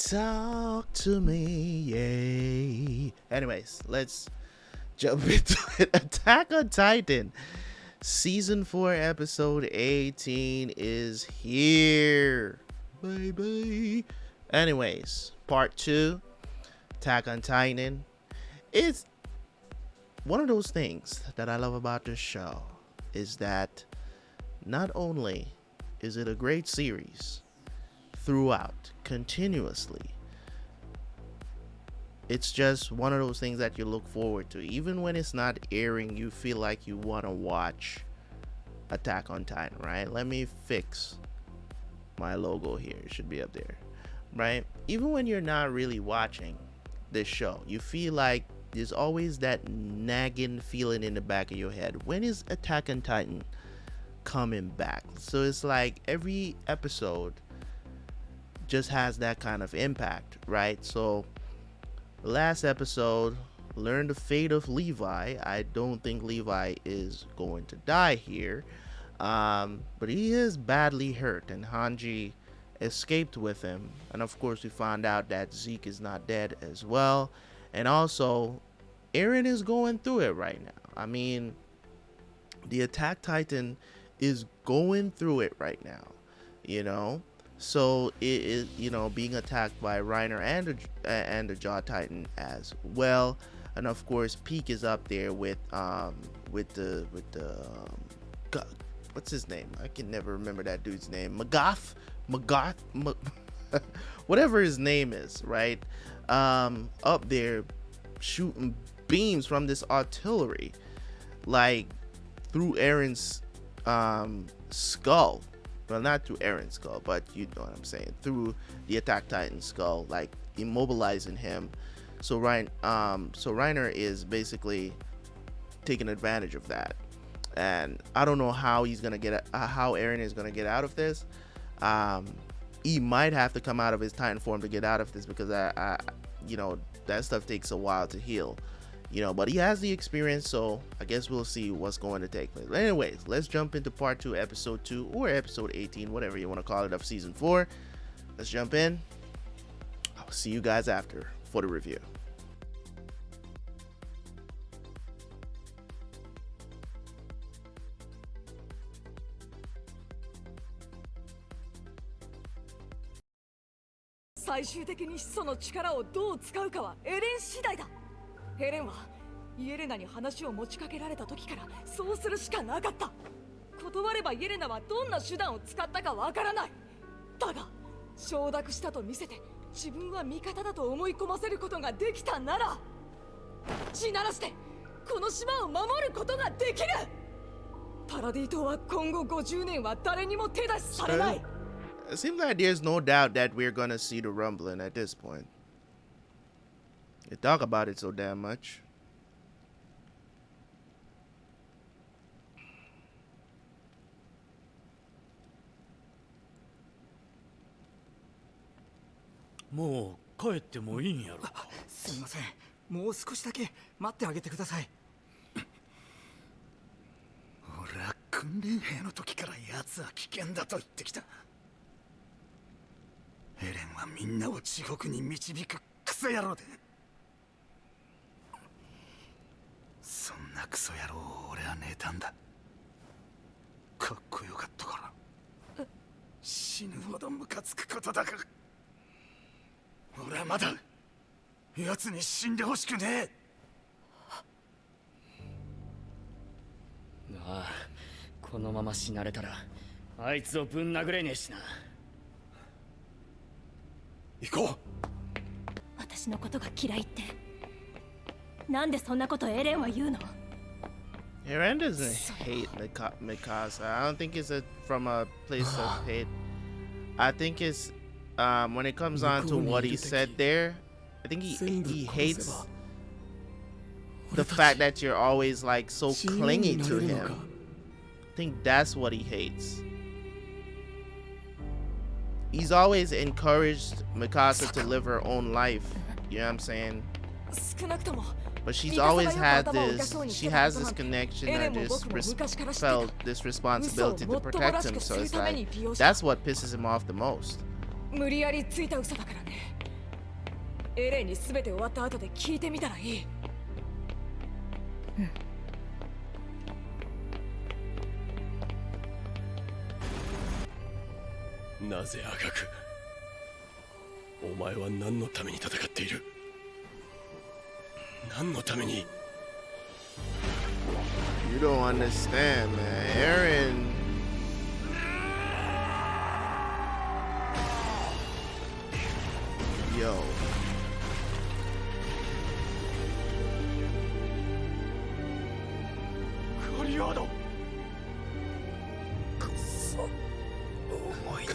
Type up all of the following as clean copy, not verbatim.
Talk to me, yay. Anyways, let's jump into it. Attack on Titan. Season 4, episode 18 is here. Baby. Anyways, part 2, Attack on Titan. It's one of those things that I love about this show is that not only is it a great series throughout, continuously, it's just one of those things that you look forward to. Even when it's not airing, you feel like you want to watch Attack on Titan, right? Let me fix my logo here. It should be up there, right? Even when you're not really watching this show, you feel like there's always that nagging feeling in the back of your head. When is Attack on Titan coming back? So it's like every episode just has that kind of impact, right? So the last episode learned the fate of Levi. I don't think Levi is going to die here, but he is badly hurt, and Hanji escaped with him. And of course we found out that Zeke is not dead as well, and also Eren is going through it right now. I mean, the Attack Titan is going through it right now, you know. So it is, you know, being attacked by Reiner and the Jaw Titan as well, and of course Peak is up there with God, what's his name? I can never remember that dude's name. Magath, whatever his name is, right? Up there shooting beams from this artillery, like through Eren's skull. Well, not through Eren's skull, but you know what I'm saying, through the Attack Titan skull, like immobilizing him. So Reiner is basically taking advantage of that, and I don't know how he's gonna get how Eren is gonna get out of this. He might have to come out of his Titan form to get out of this, because I you know, that stuff takes a while to heal, you know, but he has the experience, so I guess we'll see what's going to take place. But anyways, let's jump into part 2, episode 2, or episode 18, whatever you want to call it, of season 4. Let's jump in. I'll see you guys after for the review.エレンはイエレナに話を持ちかけられた時からそうするしかなかった。断ればイエレナはどんな手段を使ったかわからない。だが承諾したと見せて自分は味方だと思い込ませることができたなら、地ならしてこの島を守ることができる。パラディ島は今後50年は誰にも手出しされない。It seems like there's no doubt that we're gonna see the rumbling at this point. They talk about it so damn much. Mo, 帰ってもいいんやろ。すみません。もう少しだけ待ってあげてください。俺は訓練兵の時から奴は危険だと言ってきた。エレンはみんなを地獄に導くクソ野郎で。そんなクソ野郎を俺は妬んだ。かっこよかったから。死ぬほどムカつくことだが、俺はまだ奴に死んでほしくねえ。ああ、このまま死なれたらあいつをぶん殴れねえしな。行こう。私のことが嫌いってなんでそんなことエレンは言うの？ Eren doesn't hate Mikasa. I don't think it's from a place of hate. I think it's when it comes on to what he said there, I think he hates the fact that you're always like so clingy to him. I think that's what he hates. He's always encouraged Mikasa to live her own life, you know what I'm saying? But she's always had this, she has this connection or this felt this responsibility to protect him, so it's like, that's what pisses him off the most. 無理やりついた嘘だからね。エレンに全て終わった後で聞いてみたらいい。なぜ赤く、お前は何のために戦っている？何のために？ You don't understand, man. Aaron. Yo.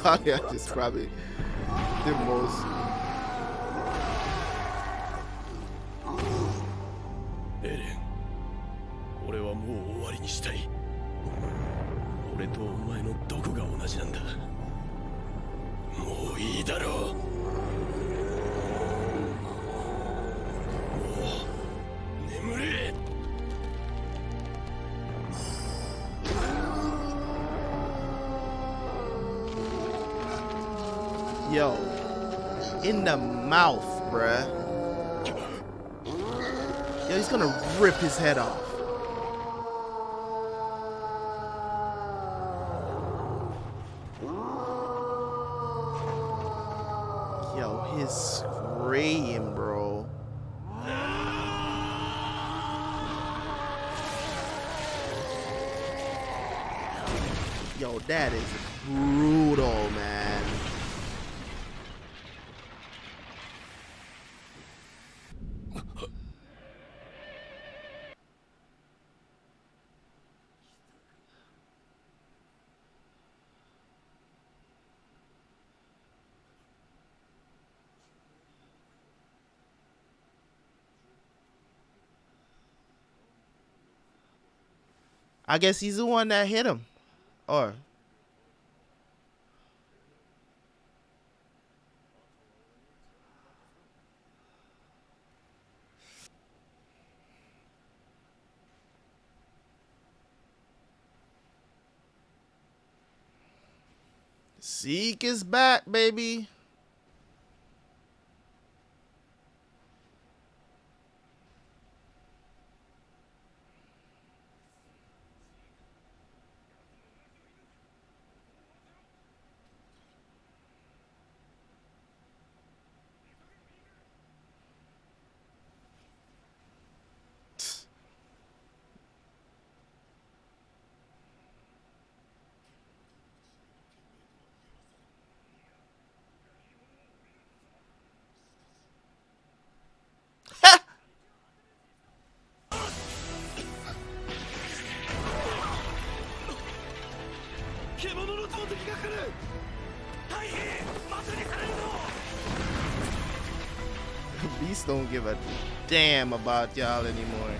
Gabi is probably the most. エレン、俺はもう終わりにしたい。俺とお前のどこが同じなんだ？もういいだろう。もう眠れ。Yo, in the mouth, bruh. Yo, he's gonna rip his head off. Yo, he's spraying, bro. Yo, that is brutal, man. I guess he's the one that hit him. Or Zeke is back, baby. Beast don't give a damn about y'all anymore.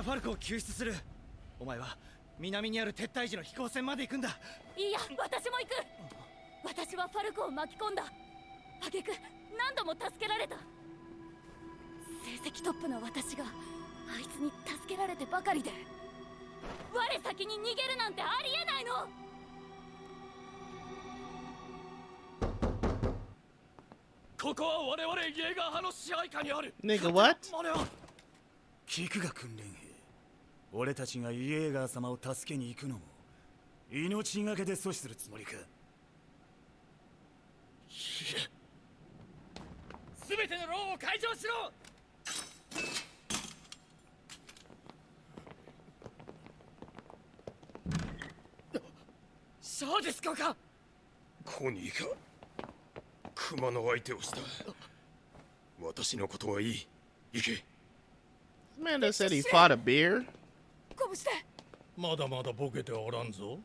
Falco を救出する。お前は南にある撤退時の飛行船まで行くんだ。いいや、私も行く。私はファルコを巻き込んだ。挙句何度も助けられた。成績トップの私があいつに助けられてばかりで、我先に逃げるなんてありえないの。ここは我々イェーガー派の支配下にある。 Nigga, what? 聞くが訓練兵。俺たちがイエーガー様を助けに行くのも命がけで阻止するつもりか。すべての牢を解錠しろ。そうですか。コニーが熊の相手をした。私のことはいい。行け。 Man that said he fought a bear. こうして。まだまだボケておらんぞ。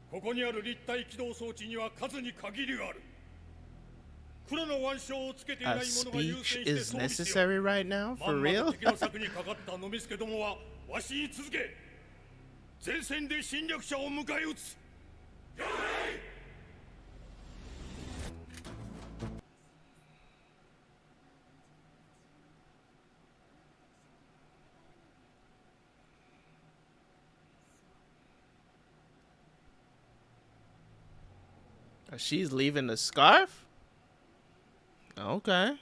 ここにある立体起動装置には数に限りがある。黒の腕章をつけていない A 者が優先 speech して is 装備しよう。 necessary right now? For まんま real? と敵の策にかかったのみすけどもはわしに続け。前線で侵略者を迎え撃つ。了解。She's leaving the scarf? Okay.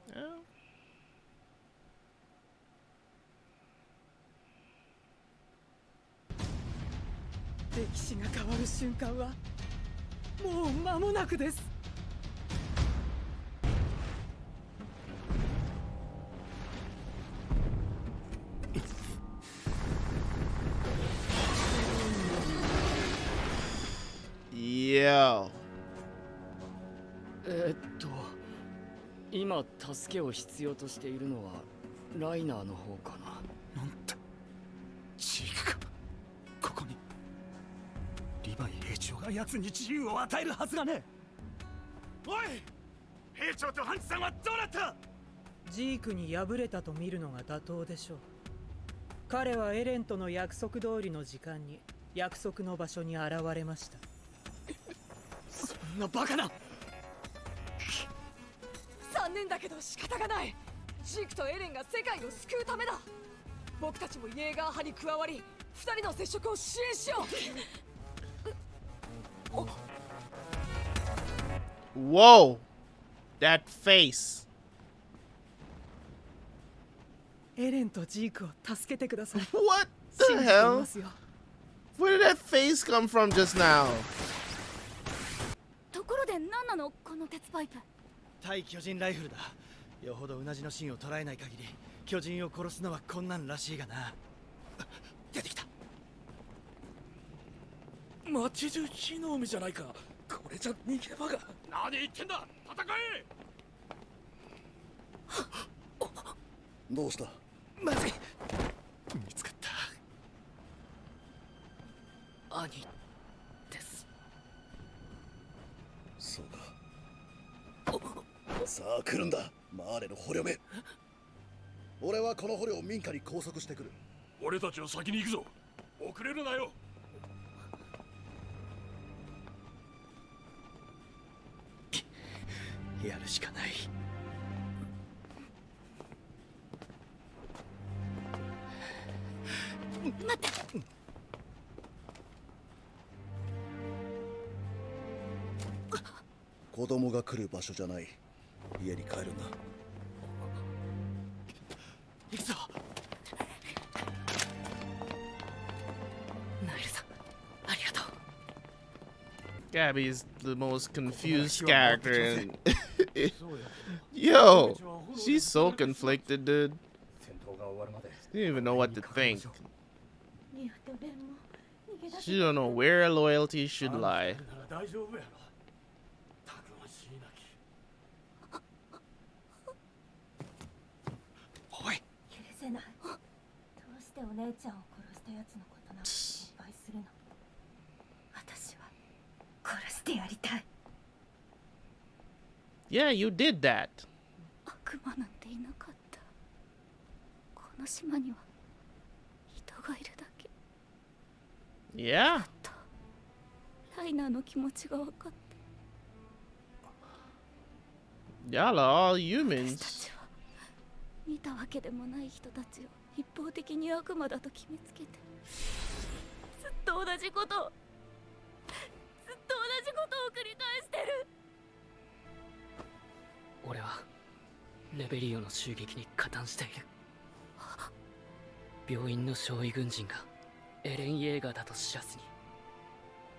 Yeah. 歴史が変わる瞬間はもう間もなくです。Yo. 今助けを必要としているのはライナーの方かな。なんてジークか。ここにリヴァイ兵長が奴に自由を与えるはずがねえ。おい、兵長とハンチさんはどうなった？ジークに敗れたと見るのが妥当でしょう。彼はエレンとの約束通りの時間に約束の場所に現れました。そんなバカな。残念だけど仕方がない。ジークとエレンが世界を救うためだ。僕たちもイエーガー派に加わり、二人の接触を支援しよう。Whoa. That face. エレンとジークを助けてください。 What 信 the じてい hell? ますよ。 Where did that face come from just now? ところで何なのこの鉄パイプ。対巨人ライフルだ。よほどうなじの芯を捉えない限り巨人を殺すのは困難らしいがな。出てきた。街中火の海じゃないか。これじゃ逃げ場が。何言ってんだ、戦え。どうした？まずい。見つかった。兄です。そうか。さあ来るんだ、マーレの捕虜め。俺はこの捕虜を民家に拘束してくる。俺たちは先に行くぞ。遅れるなよ。やるしかない。待って。子供が来る場所じゃない。家に帰るんだ。行くぞ。ナイルさん、ありがとう。Gabby's the most confused character in Yo, she's so conflicted, dude. She didn't even know what to think. She don't know where her loyalty should lie. 大丈夫やろ。たくましいなき。おい。許せない。どうしてお姉ちゃんを殺したやつのことなんて心配するの。私は殺してやりたい。Yeah, you did that. 悪魔なんていなかった。この島には人がいるだけ。 Yeah. ライナーの気持ちが分かって。 Y'all are all 私た humans. ちは見たわけでもない人たちを一方的に悪魔だと決めつけて、ずっと同じことを繰り返してる。俺はレベリオの襲撃に加担している。病院の少尉軍人がエレン・イェーガーだと知らずに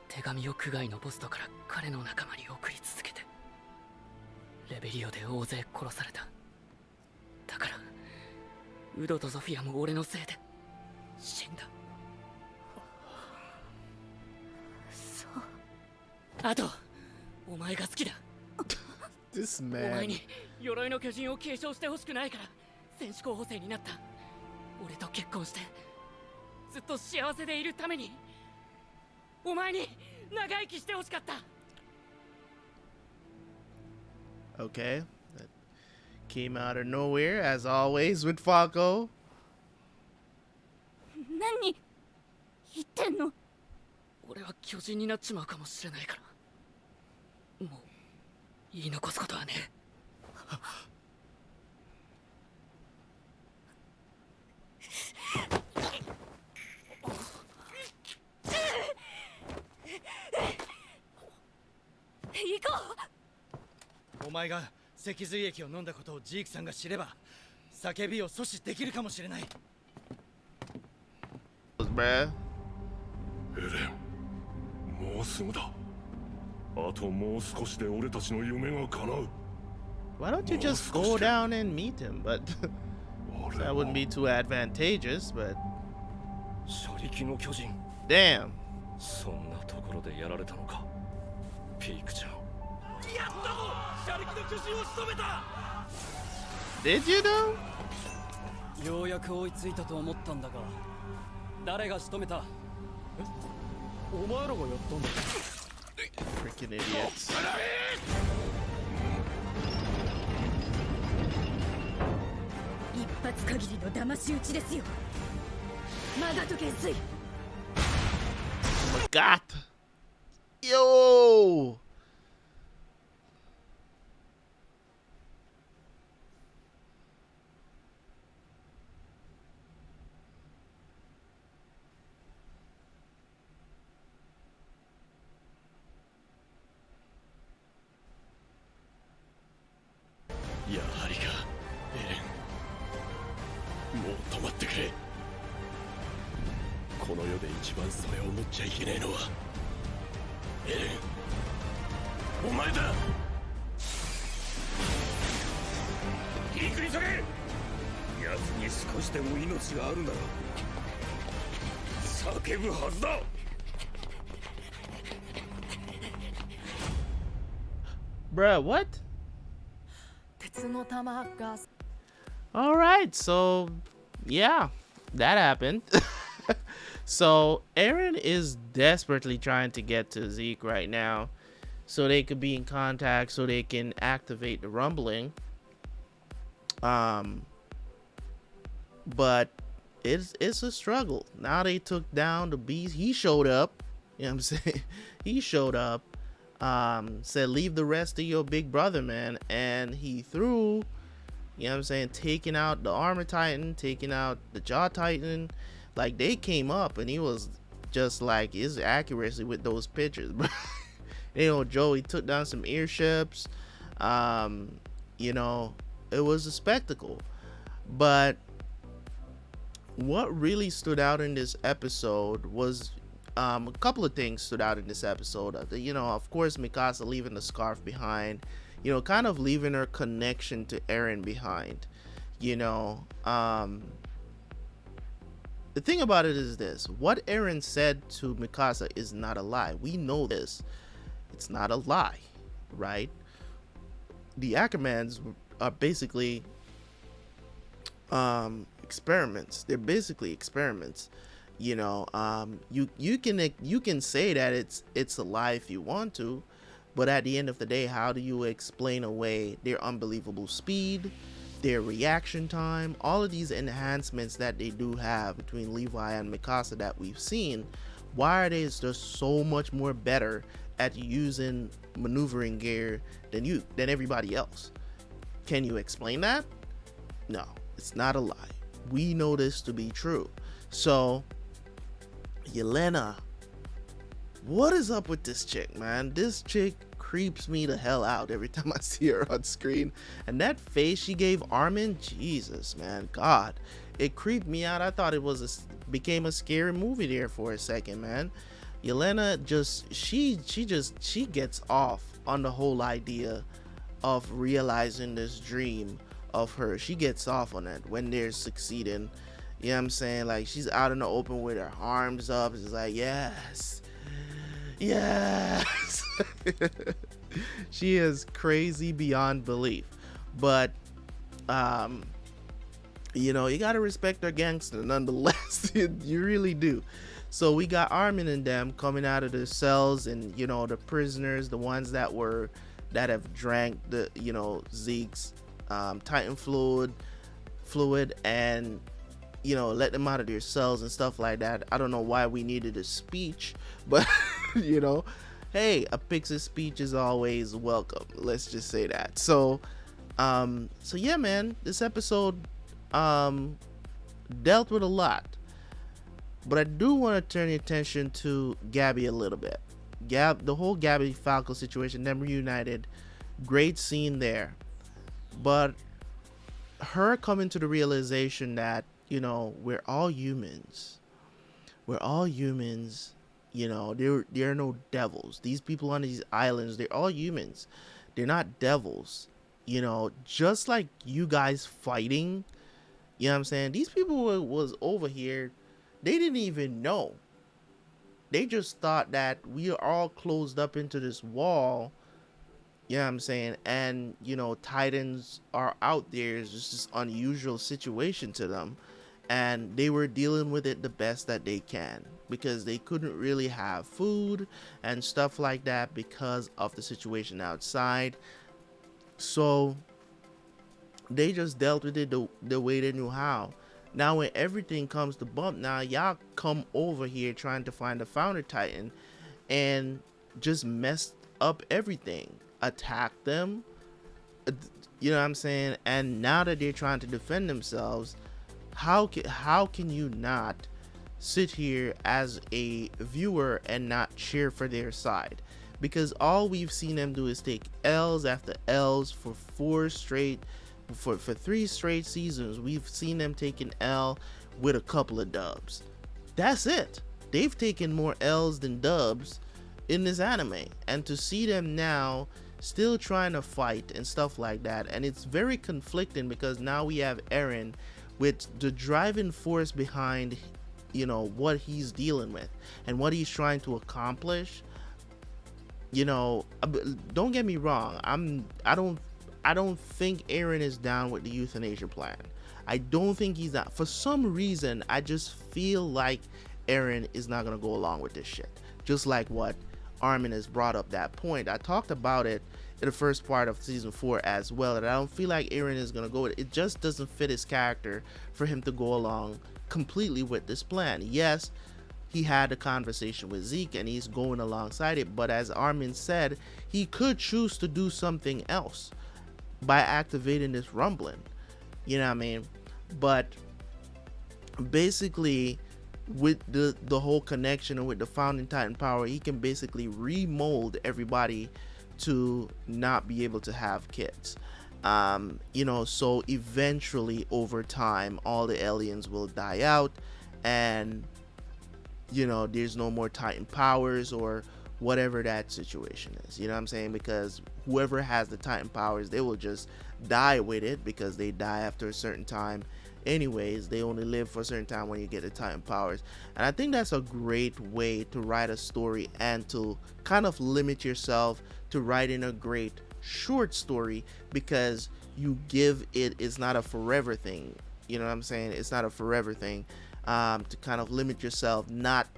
手紙を区外のポストから彼の仲間に送り続けて、レベリオで大勢殺された。だからウドとソフィアも俺のせいで死んだ。そう。あとお前が好きだ。 This お前 man. に鎧の巨人を継承してほしくないから戦士候補生になった。俺と結婚してずっと幸せでいるためにお前に長生きしてほしかった。Okay. That came out of nowhere, as always, with Falco. 何言ってんの？俺は巨人になっちまうかもしれないから、もう言い残すことはねえ。行こお前が脊髄液を飲んだことをジークさんが知れば叫びを阻止できるかもしれない。 Bruh. エレン、もうすぐだ。あともう少しで俺たちの夢が叶う。 Why don't you just go down and meet him? But that wouldn't be too advantageous, but 車力の巨人。 damn. そんなところでやられたのか、ピークちゃん。やったぞ、車力の巨人を仕留めた。 Did you though? ようやく追いついたと思ったんだが、誰が仕留めた？お前らがやったんだ。 Freaking idiots. 一発限りの騙し討ちですよ。マガト元帥。 Magath. Yo. Yeah, やはりか、エレン。もう止まってくれ。この世で一番それを思っちゃいけねえのはエレン、お前だ。陸に急げ。奴に少しでも命があるなら叫ぶはずだ。 Bruh, what? All right, so yeah, that happened. So Eren is desperately trying to get to Zeke right now so they could be in contact, so they can activate the rumbling. But it's a struggle. Now they took down the beast. He showed up. You know what I'm saying? He showed up. Said leave the rest of your big brother, man, and he threw, you know what I'm saying, taking out the armor titan, taking out the jaw titan. Like, they came up and he was just like his accuracy with those pitches, bro. You know, Joey took down some airships. You know, it was a spectacle. But what really stood out in this episode was a couple of things stood out in this episode. You know, of course, Mikasa leaving the scarf behind, you know, kind of leaving her connection to Eren behind. You know, the thing about it is this: what Eren said to Mikasa is not a lie. We know this. It's not a lie, right? The Ackermans are basically experiments. They're basically experiments. You know, you can say that it's a lie if you want to, but at the end of the day, how do you explain away their unbelievable speed, their reaction time, all of these enhancements that they do have between Levi and Mikasa that we've seen? Why are they just so much more better at using maneuvering gear than everybody else? Can you explain that? No, it's not a lie. We know this to be true. So Yelena, what is up with this chick, man? This chick creeps me the hell out every time I see her on screen. And that face she gave Armin, Jesus, man, God, it creeped me out. I thought it was became a scary movie there for a second, man. Yelena she gets off on the whole idea of realizing this dream of her. She gets off on it when they're succeeding. You know what I'm saying? Like, she's out in the open with her arms up. It's like, yes. Yes. She is crazy beyond belief. But, you know, you gotta respect her gangster nonetheless. You really do. So we got Armin and them coming out of their cells, and, you know, the prisoners, the ones that were that have drank the, Zeke's Titan fluid and, let them out of their cells and stuff like that. I don't know why we needed a speech, but hey, a Pixar speech is always welcome. Let's just say that. So yeah, man, this episode dealt with a lot, but I do want to turn your attention to Gabi a little bit. The whole Gabi Falco situation, them reunited, great scene there, but her coming to the realization that, we're all humans. There are no devils. These people on these islands, they're all humans. They're not devils. Just like you guys fighting, you know what I'm saying? These people was over here. They didn't even know. They just thought that we are all closed up into this wall. You know what I'm saying? And, Titans are out there. It's just this unusual situation to them. And they were dealing with it the best that they can, because they couldn't really have food and stuff like that because of the situation outside. So they just dealt with it the way they knew how. Now when everything comes to bump, now y'all come over here trying to find the Founder Titan and just messed up everything. Attack them, you know what I'm saying? And now that they're trying to defend themselves, how can you not sit here as a viewer and not cheer for their side? Because all we've seen them do is take L's after L's for 3 straight seasons. We've seen them take an L with a couple of dubs. That's it. They've taken more L's than dubs in this anime, and to see them now still trying to fight and stuff like that, and it's very conflicting, because now we have Eren with the driving force behind, what he's dealing with and what he's trying to accomplish. Don't get me wrong, I don't think Eren is down with the euthanasia plan. I don't think he's not. For some reason, I just feel like Eren is not going to go along with this shit. Just like what Armin has brought up that point. I talked about it in the first part of season 4 as well, and I don't feel like Eren is going to go with it. It just doesn't fit his character for him to go along completely with this plan. Yes, he had a conversation with Zeke and he's going alongside it, but as Armin said, he could choose to do something else by activating this rumbling, you know what I mean? But basically, with the whole connection and with the founding Titan power, he can basically remold everybody to not be able to have kids. So eventually over time all the aliens will die out, and there's no more Titan powers or whatever that situation is, you know what I'm saying? Because whoever has the Titan powers, they will just die with it, because they die after a certain time anyways. They only live for a certain time when you get the Titan powers. And I think that's a great way to write a story and to kind of limit yourself to writing a great short story, because it's not a forever thing, you know what I'm saying? It's not a forever thing, to kind of limit yourself not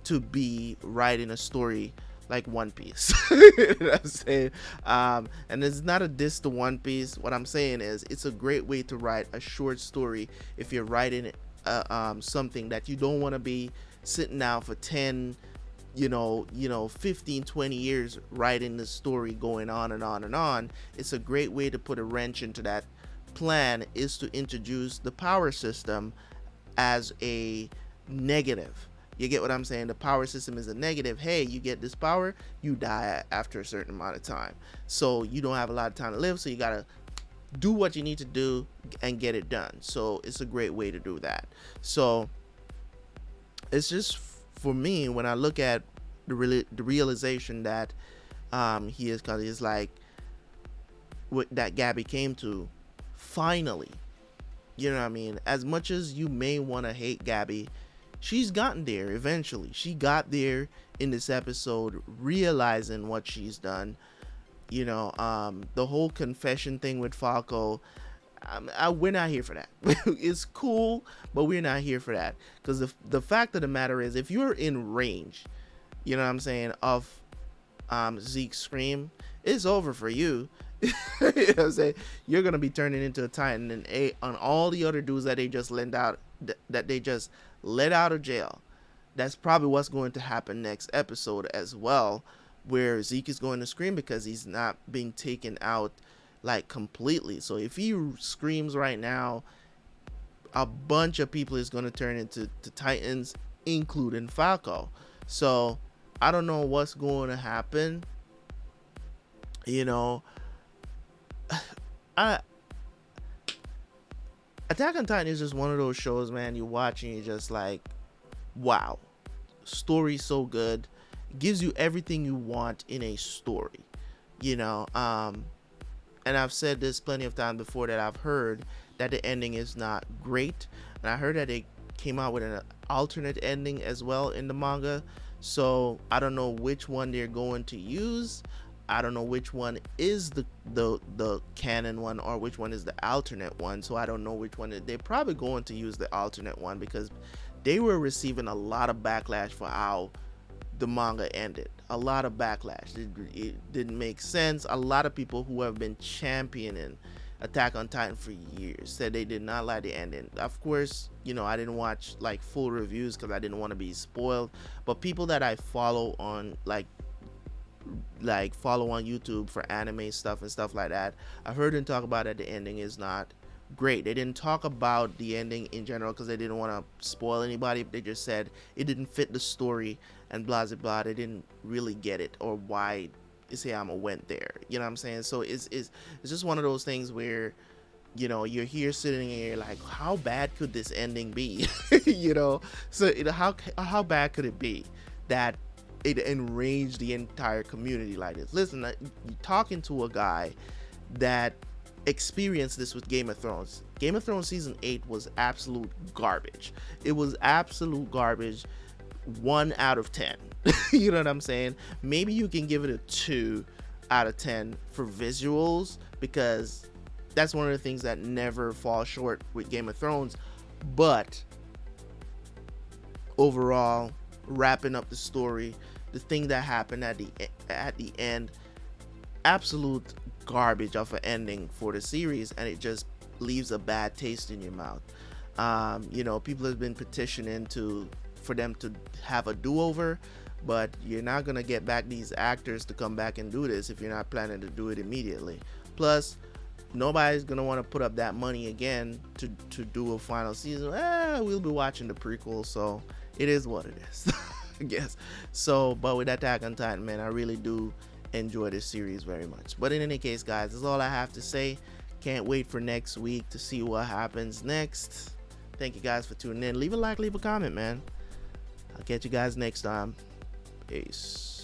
to be writing a story like One Piece. You know what I'm saying? And it's not a diss to One Piece. What I'm saying is, it's a great way to write a short story if you're writing something that you don't want to be sitting down for 10, 15, 20 years writing the story, going on and on and on. It's a great way to put a wrench into that plan, is to introduce the power system as a negative. You get what I'm saying? The power system is a negative. Hey, you get this power, you die after a certain amount of time. So you don't have a lot of time to live, so you gotta do what you need to do and get it done. So it's a great way to do that. So it's just, for me, when I look at the realization that he is, because it's like what that Gabi came to finally, you know what I mean? As much as you may want to hate Gabi, she's gotten there eventually. She got there in this episode, realizing what she's done. The whole confession thing with Falco, we're not here for that. It's cool, but we're not here for that, because the fact of the matter is, if you're in range, you know what I'm saying, of Zeke's scream, it's over for you. You know what I'm saying? You're gonna be turning into a Titan, and on all the other dudes that they just let out of jail. That's probably what's going to happen next episode as well, where Zeke is going to scream because he's not being taken out like completely. So if he screams right now, a bunch of people is going to turn into Titans, including Falco. So I don't know what's going to happen. You know, Attack on Titan is just one of those shows, man, you watch and you're just like, wow, story's so good. It gives you everything you want in a story, you know. And I've said this plenty of times before, that I've heard that the ending is not great, and I heard that they came out with an alternate ending as well in the manga. So I don't know which one they're going to use. I don't know which one is the canon one or which one is the alternate one. So I don't know which one. They're probably going to use the alternate one because they were receiving a lot of backlash for how the manga ended. A lot of backlash. It didn't make sense. A lot of people who have been championing Attack on Titan for years said they did not like the ending. Of course, you know, I didn't watch like full reviews because I didn't want to be spoiled. But people that I follow on follow on YouTube for anime stuff and stuff like that, I heard them talk about that the ending is not great. They didn't talk about the ending in general because they didn't want to spoil anybody. They just said it didn't fit the story and blah blah blah. They didn't really get it or why Isayama went there. You know what I'm saying? So it's just one of those things where, you know, you're here sitting here like, how bad could this ending be? You know, so how bad could it be that it enraged the entire community like this? Listen, you're talking to a guy that experienced this with Game of Thrones. Game of Thrones season 8 was absolute garbage. It was absolute garbage. 1 out of 10. You know what I'm saying? Maybe you can give it a 2 out of 10 for visuals, because that's one of the things that never falls short with Game of Thrones. But overall, wrapping up the story, the thing that happened at the end, absolute garbage of an ending for the series, and it just leaves a bad taste in your mouth. You know, people have been petitioning for them to have a do-over, but you're not gonna get back these actors to come back and do this if you're not planning to do it immediately. Plus, nobody's gonna want to put up that money again to do a final season. We'll be watching the prequel, so it is what it is. I guess. So, but with Attack on Titan, man, I really do enjoy this series very much. But in any case, guys, that's all I have to say. Can't wait for next week to see what happens next. Thank you guys for tuning in. Leave a like, leave a comment, man. I'll catch you guys next time. Peace.